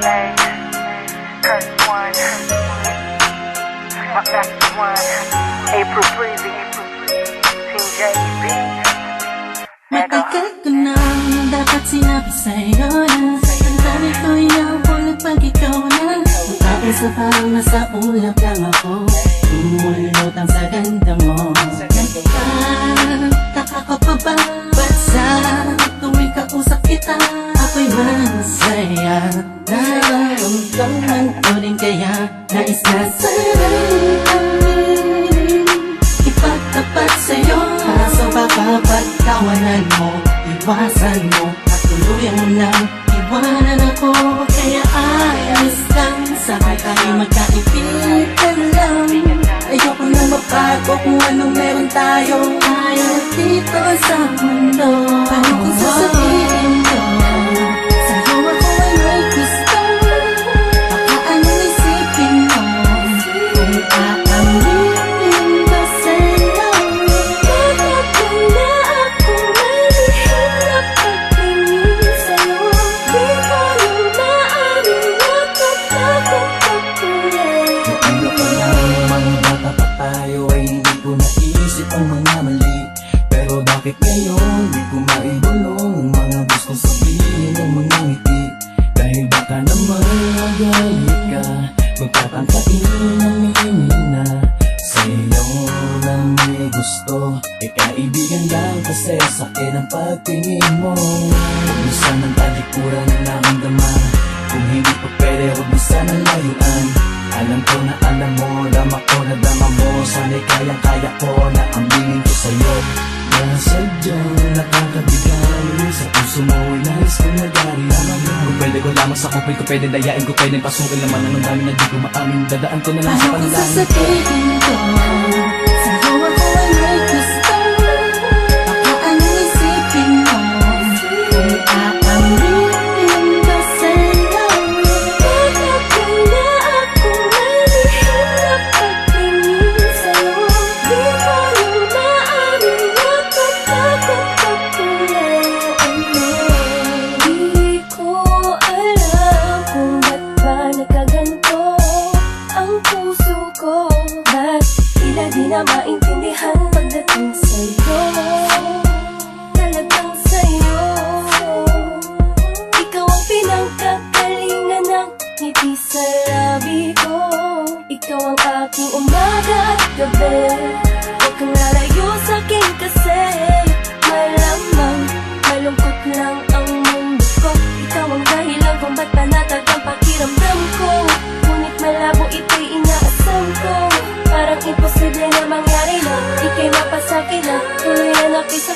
Lay, Kurt One, Master One, April Breezy, Team JB, Matagal ko nang dapat sinabi sa'yo na ang dami ko iyaw pag ikaw na magkaisa parang nasa ulap lang ako umulutang sa ganda mo. Nagtataka ka pa ba? Ba't sa tuwing kausap kita ako'y masaya? Nararamdaman ko rin kaya nais na sa'yo ipagtapat sa'yo, kaso baka pagkawalan mo, iwasan mo at tuluyan mo nang iwanan ako. Kaya ayos lang, saka tayo magkaibigan lang. Ayoko na mabago kung anong meron tayo ayaw dito sa mundo. Paano kung sasabihin ko sa'yo ako ay may gusto? Baka anong isipin mo kung aaminin ba sa'yo? Matagal na akong nahihirap pagtingin sa'yo. Di ko yung maaaring natatakot pagkulit. Ano pa lang, mga bata pa tayo ay hindi ko naisip ang mga mali. Pero bakit ngayon di ko maibulong ang mga gustong sabihin ng mga ngiti? Dahil baka naman magalit ka, magtatangkain ang hihina sa'yo na may gusto. E kaibigan lang kasi sa'kin ang pagtingin mo. Minsan ang talikuran na naramdaman, kung hindi pa pwede huwag mo sanang layuan. Alam ko na alam mo, dama ko na dama mo. Sana'y kayang-kaya ko na aminin ko sa'yo na sadyang nakakabigay sa puso mo ay nais kong nagari. Kung pwede ko lamang sa kupil ko pwede dayain ko, pwede pasukin naman ang dami na di ko maamin. Dadaan ko na lang sa Paano kung panalangin. sasabihin ko sa'yo ako ay may gusto? Baka anong isipin mo kung aaminin ba sa'yo? Matagal na akong nahihirap pagtingin sa'yo. Di ko yung maaaring natatakot pagkulitan mo. Di ko alam kung ba't ba nagkaganto ang puso ko. Ba't tila di na maintindihan pagdating sa'yo? Talagang sa'yo ikaw ang pinagkakalingan ng ngiti sa labi ko. Ikaw ang aking umaga at gabi. Huwag kang lalayo sa'kin kasi malamang malungkot lang ang mundo ko. Ikaw ang dahilan kung ba't panatag ang pakiramdam ko. Ngunit malabo ito'y inaasam ko. Parang imposible na mangyari na ika'y mapasakin na tuloy na napisa